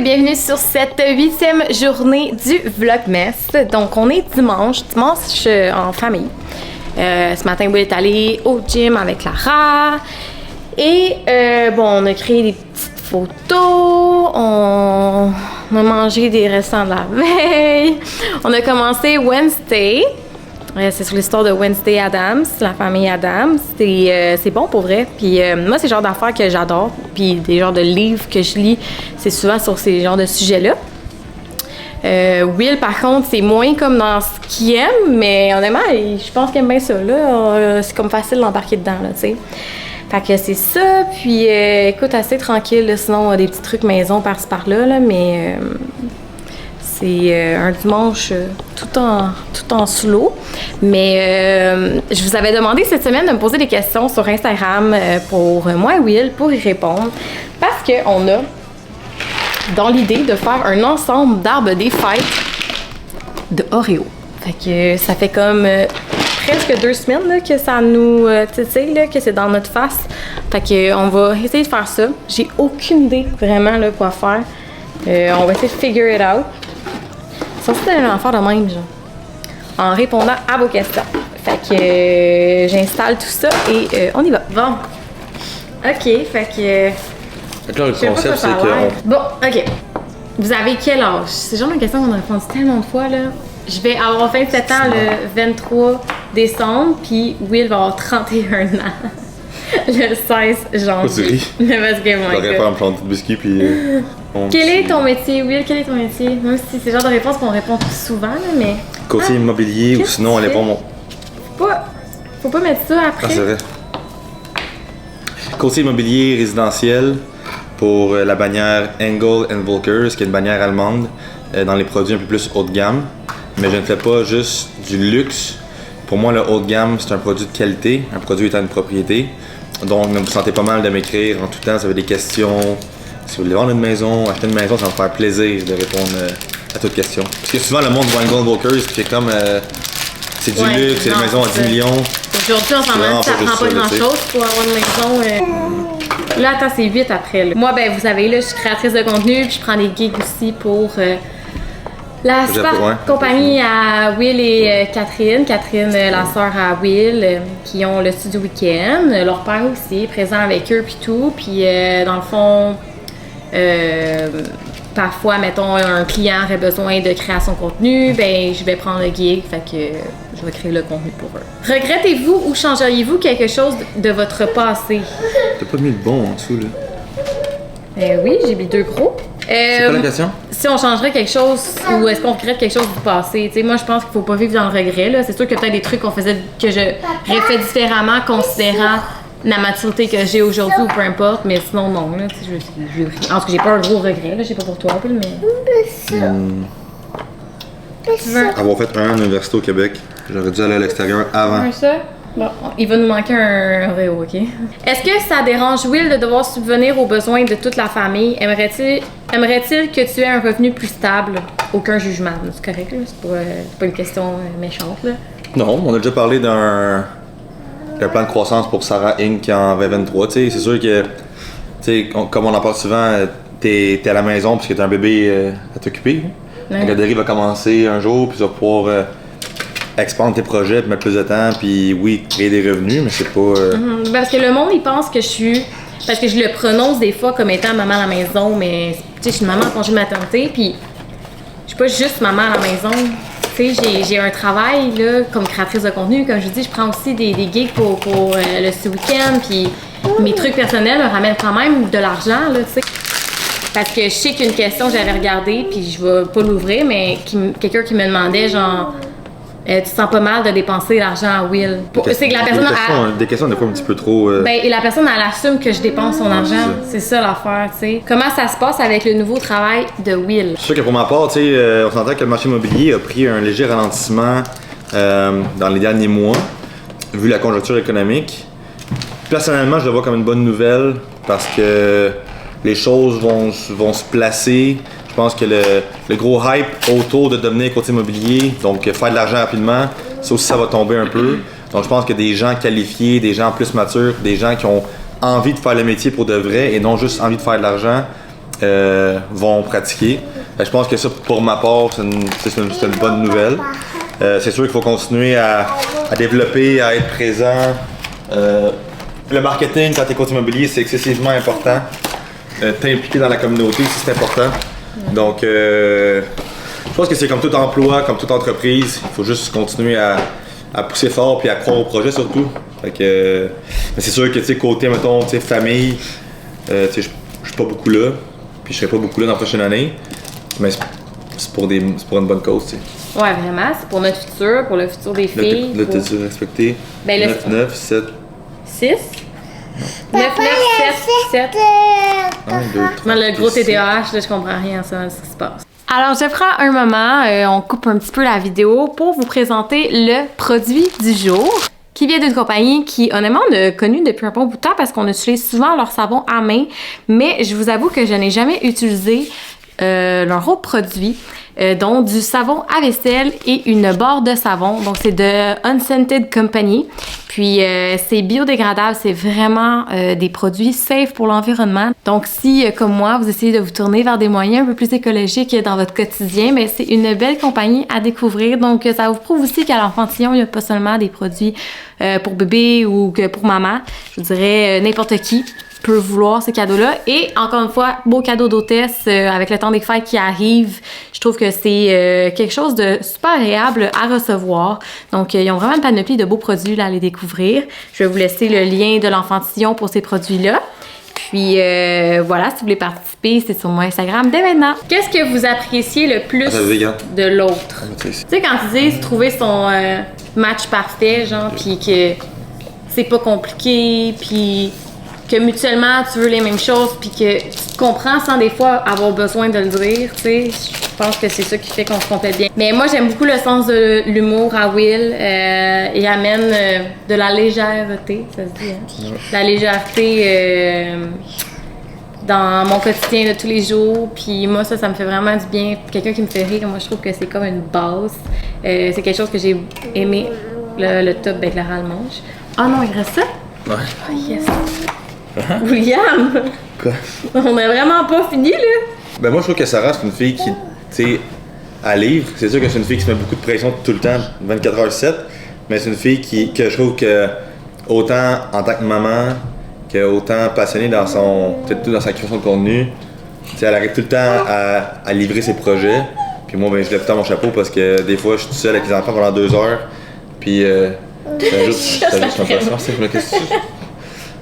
bienvenue sur cette 8e journée du Vlogmas. Donc, on est dimanche en famille. Ce matin, Will est allé au gym avec Lara. Et on a créé des petites photos. On a mangé des restants de la veille. On a commencé Wednesday. C'est sur l'histoire de Wednesday Addams, la famille Addams. C'est bon pour vrai. Puis moi, c'est le genre d'affaires que j'adore. Puis des genres de livres que je lis, c'est souvent sur ces genres de sujets-là. Will, par contre, c'est moins comme dans ce qu'il aime, mais honnêtement, je pense qu'il aime bien ça. Là. C'est comme facile d'embarquer dedans, là, tu sais. Fait que c'est ça. Puis écoute, assez tranquille. Là, sinon, des petits trucs maison par-ci par-là, là, mais... C'est un dimanche tout en slow. Mais je vous avais demandé cette semaine de me poser des questions sur Instagram pour moi et Will pour y répondre. Parce qu'on a dans l'idée de faire un ensemble d'arbres des fêtes de Oreo. Fait que ça fait comme presque 2 semaines là, que ça nous titille, là, que c'est dans notre face. Fait que on va essayer de faire ça. J'ai aucune idée vraiment là, quoi faire. On va essayer de figure it out. Ça, c'était un affaire de même, genre. En répondant à vos questions. Fait que j'installe tout ça et on y va. Bon. OK, fait que... Fait que là, le concept, c'est que... Bon, OK. Vous avez quel âge? C'est genre une question qu'on a répondu tellement de fois, là. Je vais avoir 27 ans le 23 décembre, puis Will va avoir 31 ans. Le 16 janvier. Parce que moi, j'aurais faire un plan de biscuit, puis... Quel est ton métier, Will? Quel est ton métier? Même si c'est le genre de réponse qu'on répond souvent, là, mais... Côté immobilier, ou sinon, elle est pas mon... Faut pas mettre ça après. Ah, c'est vrai. Côté immobilier résidentiel, pour la bannière Engel & Volkers, qui est une bannière allemande, dans les produits un peu plus haut de gamme. Mais je ne fais pas juste du luxe. Pour moi, le haut de gamme, c'est un produit de qualité, un produit étant une propriété. Donc, vous sentez pas mal de m'écrire en tout temps, si vous avez des questions. Si vous voulez vendre une maison, acheter une maison, ça va me faire plaisir de répondre à toutes questions. Parce que souvent, le monde voit Engel & Volkers, c'est comme... c'est du luxe, c'est une maison à 10 millions. Aujourd'hui, en ce moment, ça prend pas grand-chose pour avoir une maison... Là, attends, c'est 8 après. Là. Moi, vous savez, là, je suis créatrice de contenu, puis je prends des gigs aussi pour... la super compagnie à Will et Catherine. Catherine, la sœur à Will, qui ont le studio week-end. Leur père aussi, présent avec eux puis tout. Puis dans le fond, parfois, mettons, un client aurait besoin de création de contenu, je vais prendre le gig, fait que je vais créer le contenu pour eux. Regrettez-vous ou changeriez-vous quelque chose de votre passé? T'as pas mis le bon en dessous, là? Oui, j'ai mis 2 gros. C'est quoi la question? Si on changerait quelque chose ou est-ce qu'on regrette quelque chose du passé? T'sais, moi, je pense qu'il faut pas vivre dans le regret. Là. C'est sûr qu'il y a peut-être des trucs que j'aurais fait différemment considérant la maturité que j'ai aujourd'hui ou peu importe, mais sinon, non. Là, en tout cas, j'ai pas un gros regret. Là. Je sais pas pour toi, mais... Avoir fait un an à l'université au Québec, j'aurais dû aller à l'extérieur avant. Ça? Bon, il va nous manquer un Oreo, OK? Est-ce que ça dérange Will de devoir subvenir aux besoins de toute la famille? Aimerait-il que tu aies un revenu plus stable? Aucun jugement. C'est correct, là? C'est pas une question méchante, là? Non, on a déjà parlé d'un plan de croissance pour Sarah Inc. en 2023. C'est sûr que, comme on en parle souvent, t'es à la maison parce que t'as un bébé à t'occuper. La garderie va commencer un jour, puis tu vas pouvoir... expandre tes projets, puis mettre plus de temps, puis oui, créer des revenus, mais c'est pas... Parce que le monde, il pense que je suis... Parce que je le prononce des fois comme étant maman à la maison, mais tu sais, je suis maman en congé de maternité, puis je suis pas juste maman à la maison. Tu sais, j'ai un travail, là, comme créatrice de contenu. Comme je dis, je prends aussi des gigs pour le week-end, puis mes trucs personnels me ramènent quand même de l'argent, là, tu sais. Parce que je sais qu'une question, j'avais regardé, puis je vais pas l'ouvrir, mais quelqu'un qui me demandait, genre... tu te sens pas mal de dépenser l'argent à Will. C'est que la personne des questions des fois un petit peu trop... et la personne, elle assume que je dépense son argent. C'est ça l'affaire, tu sais. Comment ça se passe avec le nouveau travail de Will? C'est sûr que pour ma part, tu sais, on s'entend que le marché immobilier a pris un léger ralentissement dans les derniers mois, vu la conjoncture économique. Personnellement, je le vois comme une bonne nouvelle parce que les choses vont se placer. Je pense que le gros hype autour de devenir courtier immobilier, donc faire de l'argent rapidement, ça aussi, ça va tomber un peu. Donc je pense que des gens qualifiés, des gens plus matures, des gens qui ont envie de faire le métier pour de vrai et non juste envie de faire de l'argent, vont pratiquer. Je pense que ça, pour ma part, c'est une bonne nouvelle. C'est sûr qu'il faut continuer à développer, à être présent. Le marketing, quand tu es coach immobilier, c'est excessivement important. T'impliquer dans la communauté, c'est important. Donc, je pense que c'est comme tout emploi, comme toute entreprise. Il faut juste continuer à pousser fort puis à croire au projet surtout. Fait que, mais c'est sûr que, tu sais, côté, mettons, tu sais, famille, tu sais, je suis pas beaucoup là. Puis je serai pas beaucoup là dans la prochaine année. Mais c'est pour une bonne cause, tu sais. Ouais, vraiment. C'est pour notre futur, pour le futur des filles. Là, t'as-tu respecté? Ben, 9, 7. 6? 9, 9, 7, 7. 1, 2, 3. Le gros TDAH, là, je comprends rien à ça, ce qui se passe. Alors, je prends un moment, on coupe un petit peu la vidéo pour vous présenter le produit du jour qui vient d'une compagnie qui, honnêtement, on a connu depuis un bon bout de temps parce qu'on utilise souvent leur savon à main, mais je vous avoue que je n'ai jamais utilisé leur autre produit, dont du savon à vaisselle et une barre de savon. Donc, c'est de Unscented Company. Puis, c'est biodégradable. C'est vraiment des produits safe pour l'environnement. Donc, si, comme moi, vous essayez de vous tourner vers des moyens un peu plus écologiques dans votre quotidien, mais c'est une belle compagnie à découvrir. Donc, ça vous prouve aussi qu'à l'enfantillon, il n'y a pas seulement des produits pour bébé ou que pour maman. Je vous dirais n'importe qui peut vouloir ces cadeaux-là. Et encore une fois, beau cadeau d'hôtesse avec le temps des fêtes qui arrive. Je trouve que c'est quelque chose de super agréable à recevoir. Donc, ils ont vraiment une panoplie de beaux produits là, à les découvrir. Je vais vous laisser le lien de l'enfantillon pour ces produits-là. Puis voilà, si vous voulez participer, c'est sur mon Instagram dès maintenant. Qu'est-ce que vous appréciez le plus de l'autre? Tu sais, quand ils disent trouver son match parfait, genre, puis que c'est pas compliqué, puis que mutuellement tu veux les mêmes choses puis que tu te comprends sans des fois avoir besoin de le dire, tu sais. Je pense que c'est ça qui fait qu'on se complète bien. Mais moi, j'aime beaucoup le sens de l'humour à Will. Il amène de la légèreté, ça se dit, hein? Ouais. La légèreté dans mon quotidien de tous les jours. Puis moi, ça me fait vraiment du bien. Quelqu'un qui me fait rire, moi, je trouve que c'est comme une base. C'est quelque chose que j'ai aimé, le top d'éclairage manche. Ah non, il reste ça? Ouais. Oh yes! William! Quoi? On a vraiment pas fini, là! Ben moi, je trouve que Sarah, c'est une fille qui, tu sais, à livre. C'est sûr que c'est une fille qui se met beaucoup de pression tout le temps, 24h/7, mais c'est une fille que je trouve que, autant en tant que maman, que autant passionnée dans dans sa création de contenu, tu sais, elle arrive tout le temps à livrer ses projets. Puis moi, ben, je lève tout le temps mon chapeau parce que des fois, je suis tout seul avec les enfants pendant 2 heures, puis c'est juste ma patience.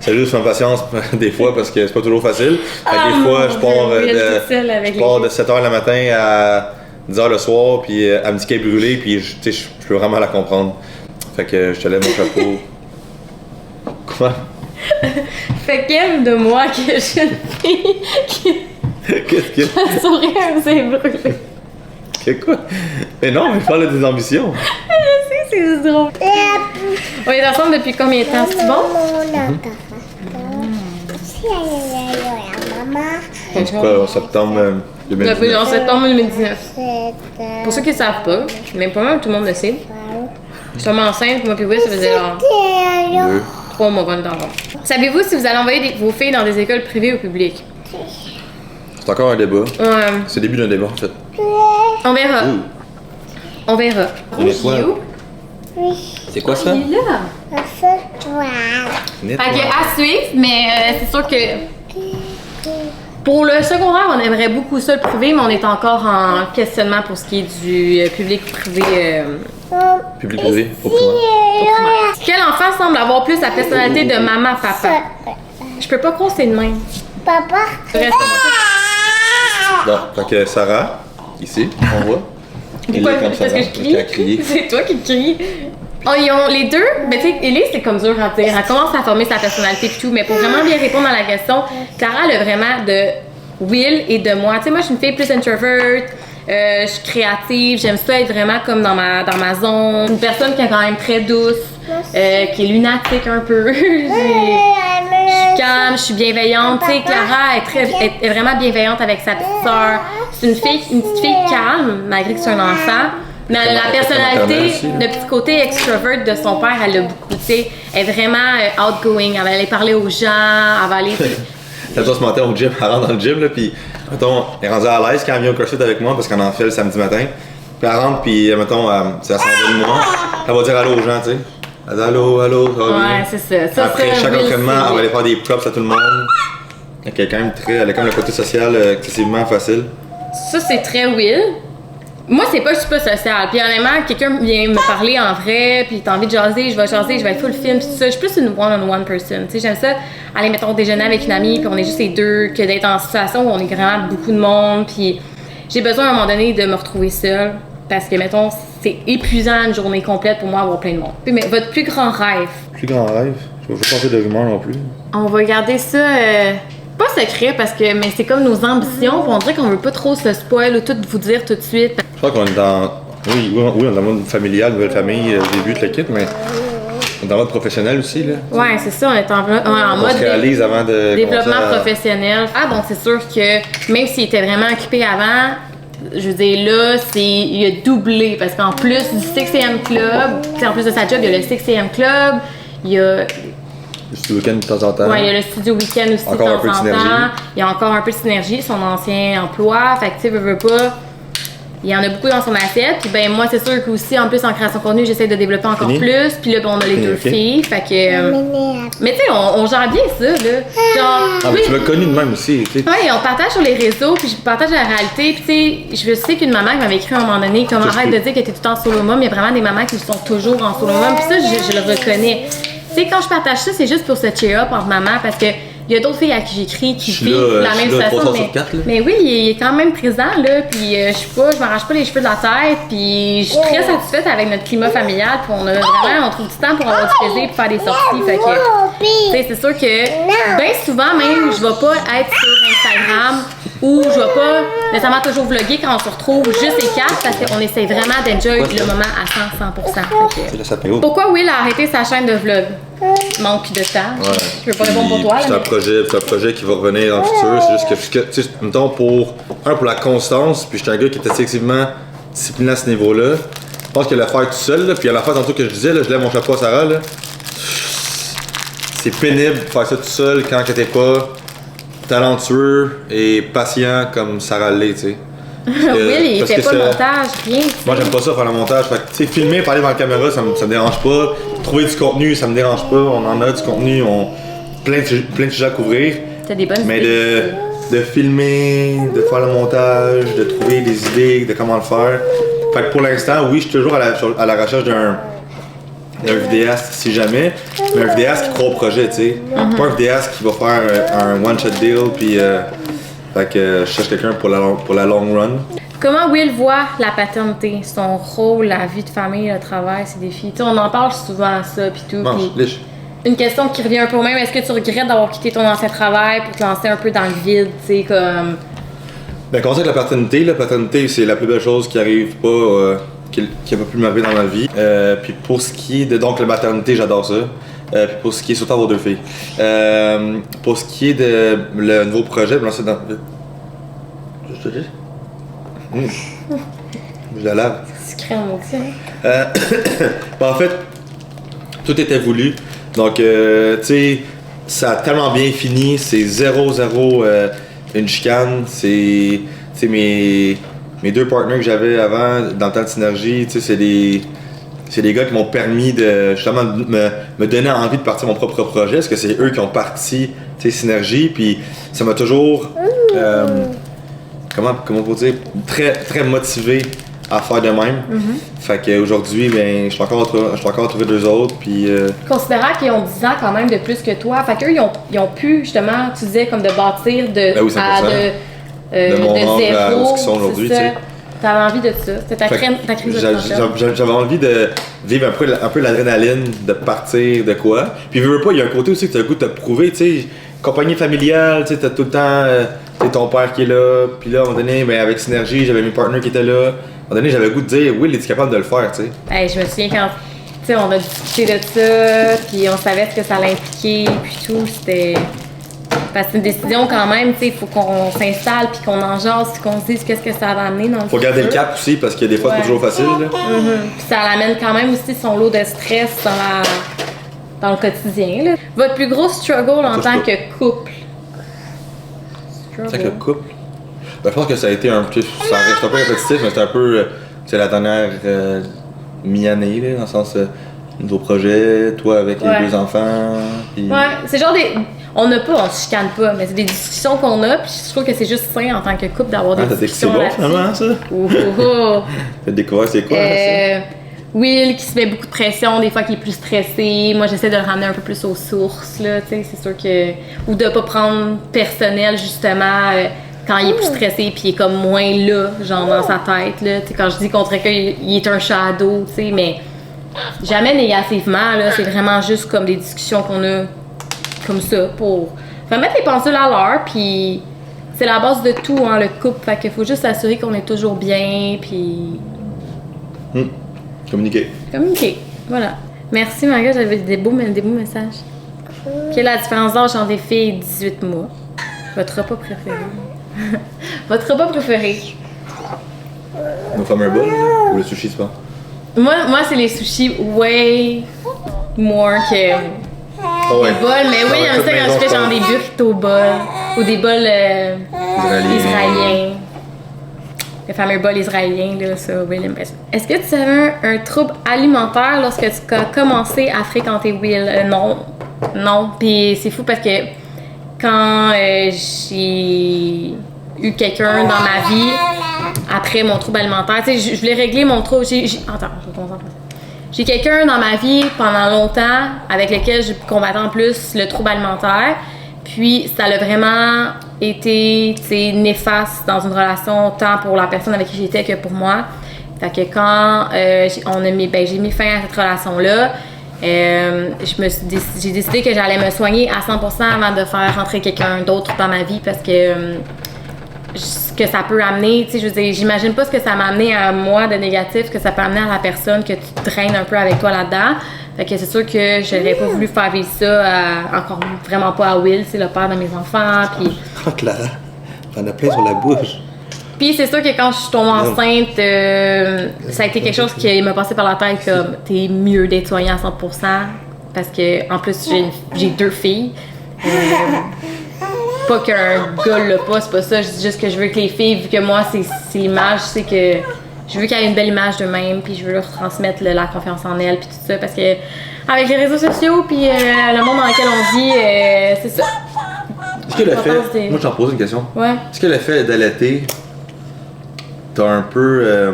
C'est juste ma patience des fois parce que c'est pas toujours facile. Des fois, je pars de 7h le matin à 10h le soir, puis elle me dit qu'elle est brûlée, puis je peux vraiment la comprendre. Fait que je te lève mon chapeau. Quoi? Fait qu'aime de moi que je suis une fille qui... Qu'est-ce que... La souris, elle s'est brûlée. Que quoi? Mais non, mais je parle de tes ambitions. Je sais, c'est drôle. On est ensemble depuis combien de temps? C'est bon? C'est quoi, en septembre 2019? Depuis en septembre 2019. Pour ceux qui ne savent pas, mais pas mal tout le monde le sait. Je suis tombée enceinte, moi puis oui, ça faisait 3 mois qu'on est ensemble. Savez-vous si vous allez envoyer vos filles dans des écoles privées ou publiques? C'est encore un débat. Ouais. C'est le début d'un débat en fait. On verra. Ouh. On verra. C'est quoi ça? Il est là. Fait que à suivre, mais c'est sûr que pour le secondaire, on aimerait beaucoup ça le privé, mais on est encore en questionnement pour ce qui est du public-privé. Public-privé, au primaire. Quel enfant semble avoir plus la personnalité de maman-papa? Je peux pas croire que c'est de même. Papa. Bon, fait que Sarah, ici, on voit. Pourquoi? Parce que je crie? C'est toi qui cries. Oh, ils ont les deux, mais tu sais, Elise, c'est comme dur à dire. Elle commence à former sa personnalité et tout, mais pour vraiment bien répondre à la question, Clara, elle a vraiment de Will et de moi. Tu sais, moi, je suis une fille plus introverte, je suis créative, j'aime ça être vraiment comme dans ma zone. Une personne qui est quand même très douce, qui est lunatique un peu. Je suis calme, je suis bienveillante. Tu sais, Clara est vraiment bienveillante avec sa petite sœur. C'est une petite fille calme, malgré que c'est un enfant. Mais la personnalité, le petit côté extrovert de son père, elle l'a beaucoup, tu sais. Elle est vraiment outgoing, elle va aller parler aux gens, elle va aller... Tantôt ce matin au gym, elle rentre dans le gym, là, puis mettons, elle est rendue à l'aise quand elle vient au CrossFit avec moi parce qu'on en fait le samedi matin. Puis elle rentre, puis mettons, ça s'en va de moi. Elle va dire allô aux gens, tu sais. Elle dit allô, allô, ça va bien? Ouais, c'est ça. Après chaque entraînement, elle va aller faire des props à tout le monde. Elle a quand même le côté social excessivement facile. Ça, c'est très Will. Moi, c'est pas que je suis pas sociale. Puis honnêtement, quelqu'un vient me parler en vrai, puis t'as envie de jaser, je vais être full film, puis tout ça. Je suis plus une one-on-one person. Tu sais, j'aime ça aller, mettons, déjeuner avec une amie, puis on est juste les deux, que d'être en situation où on est vraiment beaucoup de monde, puis j'ai besoin à un moment donné de me retrouver seule, parce que, mettons, c'est épuisant une journée complète pour moi avoir plein de monde. Puis, mais votre plus grand rêve? Plus grand rêve? Je vais pas penser de rumeurs non plus. On va garder ça... pas secret parce que mais c'est comme nos ambitions, puis on dirait qu'on veut pas trop se spoil ou tout vous dire tout de suite. Je crois qu'on est dans on est dans le mode familial, nouvelle famille, début de l'équipe, mais on est dans le mode professionnel aussi là. Ouais, c'est ça, on est en on mode se réalise avant de développement professionnel. Ah donc c'est sûr que même s'il était vraiment occupé avant, je veux dire là, il a doublé parce qu'en plus du 6am club, en plus de sa job, il y a le 6am club, il y a le studio week-end de temps en temps. Ouais, il y a le studio week-end aussi encore de un peu de temps en synergie. temps. Il y a encore un peu de synergie, son ancien emploi. Fait que tu sais, veut pas. Il y en a beaucoup dans son assiette. Puis ben moi, c'est sûr qu'aussi, en plus, en création de contenu, j'essaie de développer encore plus. Puis là, ben, on a les deux filles. Fait que. Mais tu sais, on gère bien ça, là. Genre. Ah, mais tu m'as connu de même aussi, tu sais. Ouais, on partage sur les réseaux, puis je partage la réalité. Puis tu sais, je sais qu'une maman qui m'avait écrit à un moment donné, comme arrête de dire que t'es tout le temps en solo mom. Il y a vraiment des mamans qui sont toujours en solo mom. Puis ça, je le reconnais. Tu sais, quand je partage ça, c'est juste pour se cheer up entre mamans parce que il y a d'autres filles à qui j'écris qui vivent la même situation. Mais oui, il est quand même présent, là. Puis je m'arrache pas les cheveux de la tête. Puis je suis très satisfaite avec notre climat familial. Puis on trouve du temps pour avoir du plaisir, pour faire des sorties. Fait que, tu sais, c'est sûr que bien souvent, même, je vais pas être sur Instagram ou je vais pas nécessairement toujours vlogger quand on se retrouve juste les quatre parce qu'on essaie vraiment d'enjoy le moment à 100%. Pourquoi Will a arrêté sa chaîne de vlog? Manque de temps. Ouais. Je veux pas répondre pour toi. C'est un projet qui va revenir dans le futur. C'est juste que, tu sais, mettons, pour la constance, puis j'étais un gars qui était excessivement discipliné à ce niveau-là. Je pense que le faire tout seul, là, puis à la fois, tantôt que je disais, là, je lève mon chapeau à Sarah, là, c'est pénible de faire ça tout seul quand t'es pas talentueux et patient comme Sarah l'est, tu sais. Will, il fait pas le montage, rien. Moi, j'aime pas ça faire le montage. Fait que, tu sais, filmer, parler devant la caméra, ça me dérange pas. Trouver du contenu, ça me dérange pas. On en a du contenu, plein de sujets à couvrir. T'as des bonnes Mais idées. de filmer, de faire le montage, de trouver des idées, de comment le faire. Fait que pour l'instant, oui, je suis toujours à la recherche d'un vidéaste si jamais, mais un vidéaste qui croit au projet, tu sais. Pas un vidéaste qui va faire un one-shot deal, puis fait que je cherche quelqu'un pour la long run. Comment Will voit la paternité, son rôle, la vie de famille, le travail, ses défis? T'sais, on en parle souvent, ça, puis tout. Mange, liche. Une question qui revient un peu au même, est-ce que tu regrettes d'avoir quitté ton ancien travail pour te lancer un peu dans le vide, tu sais, comme... Ben, commencer avec la paternité, c'est la plus belle chose qui arrive pas, qui a pas pu m'arriver dans ma vie. Puis pour ce qui est de donc la maternité, j'adore ça. Puis pour ce qui est surtout avoir deux filles. Pour ce qui est de le nouveau projet, me lancer dans. Je te dis? Je la lave. C'est sucré en moitié. En fait, tout était voulu. Donc, tu sais, ça a tellement bien fini. C'est 0-0 une chicane. C'est mes deux partenaires que j'avais avant dans le temps de synergie. Tu sais, c'est des gars qui m'ont permis de justement me donner envie de partir mon propre projet, parce que c'est eux qui ont parti Synergie, puis ça m'a toujours comment faut dire, très très motivé à faire de même. Fait qu'aujourd'hui, ben, je suis encore à trouver deux autres, puis Considérant qu'ils ont 10 ans quand même de plus que toi, fait qu'eux, ils ont pu justement, tu disais, comme de bâtir de, ben oui, de mon âge à zéro, où ils sont aujourd'hui, tu sais. T'avais envie de ça, c'était ta crise de conscience. J'avais envie de vivre un peu l'adrénaline, de partir de quoi. Puis veux pas, il y a un côté aussi que t'as le goût de te prouver, tu sais, compagnie familiale, tu sais, t'as tout le temps ton père qui est là, puis là, à un moment donné, ben, avec Synergie, j'avais mes partenaires qui étaient là. À un moment donné, j'avais le goût de dire, oui, il est capable de le faire, tu sais. Hey, je me souviens quand, tu sais, on a discuté de ça, puis on savait ce que ça allait impliquer, puis tout, c'était... Parce que c'est une décision quand même, tu sais, il faut qu'on s'installe, puis qu'on en jase, puis qu'on se dise qu'est-ce que ça va amener dans le futur. Faut garder le cap aussi, parce que des fois, c'est pas toujours facile, là. Puis ça amène quand même aussi son lot de stress dans le quotidien, là. Votre plus gros struggle en tant que couple? C'est vrai que le couple. Ben, je pense que ça a été un peu. Ça reste un peu répétitif, mais c'est un peu. C'est la dernière mi-année, là, dans le sens. Nouveau projet, toi avec les 2 enfants. Pis... Ouais, c'est genre des. On se chicane pas, mais c'est des discussions qu'on a, puis je trouve que c'est juste sain en tant que couple d'avoir des discussions. C'est bon finalement, ça? T'as découvert c'est quoi? Will qui se met beaucoup de pression, des fois qui est plus stressé. Moi, j'essaie de le ramener un peu plus aux sources, là, tu sais, c'est sûr que. Ou de pas prendre personnel, justement, quand il est plus stressé, puis il est comme moins là, genre dans sa tête, là. Tu sais, quand je dis contre quelqu'un, il est un shadow, tu sais, mais. Jamais négativement, là, c'est vraiment juste comme des discussions qu'on a comme ça pour remettre les pendules à l'heure, puis c'est la base de tout, hein, le couple, fait qu'il faut juste s'assurer qu'on est toujours bien, puis... Communiquer, voilà. Merci Marga, j'avais des beaux messages. Quelle est la différence d'âge entre des filles et 18 mois? Votre repas préféré? Votre repas préféré? Nos fameux bols ou le sushi, c'est pas? Moi c'est les sushis way more que les bols, mais oui, il y a un ça quand je fais genre des burritos bols ou des bols israéliens. Les fameux bols israéliens, là, ça, oui, l'impression. Est-ce que tu avais un trouble alimentaire lorsque tu as commencé à fréquenter Will? Non. Puis c'est fou parce que quand j'ai eu quelqu'un dans ma vie, après mon trouble alimentaire, tu sais, je voulais régler mon trouble. Attends, je vais commencer en français. J'ai quelqu'un dans ma vie pendant longtemps avec lequel je combattais en plus le trouble alimentaire. Puis ça a vraiment été, tu sais, néfaste dans une relation, tant pour la personne avec qui j'étais que pour moi. Fait que quand j'ai mis fin à cette relation-là, j'ai décidé que j'allais me soigner à 100% avant de faire rentrer quelqu'un d'autre dans ma vie parce que ce que ça peut amener, tu sais, je veux dire, j'imagine pas ce que ça m'a amené à moi de négatif, que ça peut amener à la personne que tu traînes un peu avec toi là-dedans. Fait que c'est sûr que j'aurais pas voulu faire vivre ça encore vraiment pas à Will, c'est le père de mes enfants, puis... Oh Clara, t'en as plein sur la bouche. Puis c'est sûr que quand je suis tombée enceinte, ça a été quelque chose qui m'a passé par la tête comme t'es mieux d'être soignée à 100% parce que en plus j'ai 2 filles. Pas qu'un gars l'a pas, c'est pas ça. Je dis juste que je veux que les filles, vu que moi c'est l'image, c'est que je veux qu'elles aient une belle image d'eux-mêmes, puis je veux leur transmettre la confiance en elles, puis tout ça, parce que avec les réseaux sociaux, puis le monde dans lequel on vit, c'est ça. Est-ce que le fait, moi je t'en pose une question. Ouais. Est-ce que le fait d'allaiter t'as un peu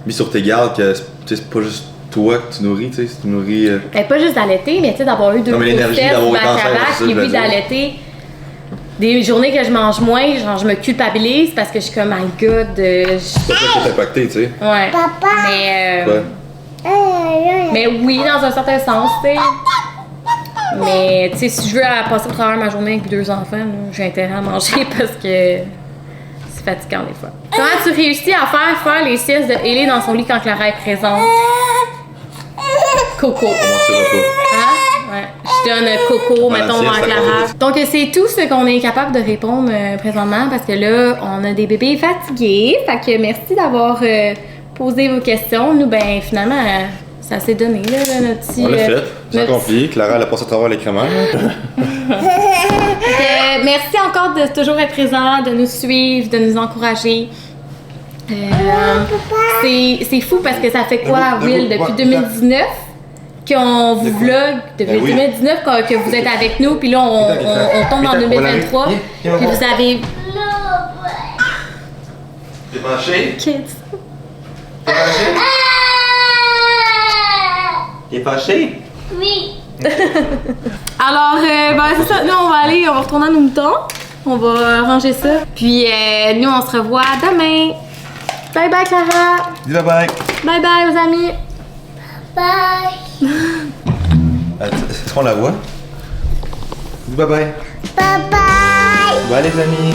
mis sur tes gardes que c'est pas juste toi que tu nourris, tu sais, tu nourris. Pas juste d'allaiter, mais tu sais, d'avoir eu 2 grossesses back-à-back, puis puis d'allaiter. Des journées que je mange moins, genre je me culpabilise parce que je suis comme, my god. C'est pas ça qui est impacté, tu sais. Ouais. Papa! Mais oui, dans un certain sens, tu sais. Mais tu sais, si je veux passer au travers de ma journée avec 2 enfants, j'ai intérêt à manger parce que c'est fatigant des fois. Comment tu réussis à faire les siestes de Ellie dans son lit quand Clara est présente? Coco. Hein? Ouais. Je donne Coco, mettons, à Clara. Donc, c'est tout ce qu'on est capable de répondre présentement parce que là, on a des bébés fatigués. Fait que merci d'avoir posé vos questions. Nous, ben, finalement, ça s'est donné, là, notre petit... On l'a fait. C'est accompli. Clara, elle a passé à travers l'écran. Merci encore de toujours être présent, de nous suivre, de nous encourager. C'est fou parce que ça fait quoi, Will, depuis 2019 qu'on vous vlog, depuis 2019 que vous êtes avec nous, puis là on tombe en 2023, puis vous avez... T'es fâché? Kids. T'es fâché? T'es fâché? Oui. Alors, ben c'est ça, nous on va retourner à nos moutons, on va ranger ça, puis nous on se revoit demain. Bye bye Clara. Dis bye bye. Bye bye aux amis. Bye. Est-ce qu'on la voit? Dis bye bye. Bye bye. Bye les amis.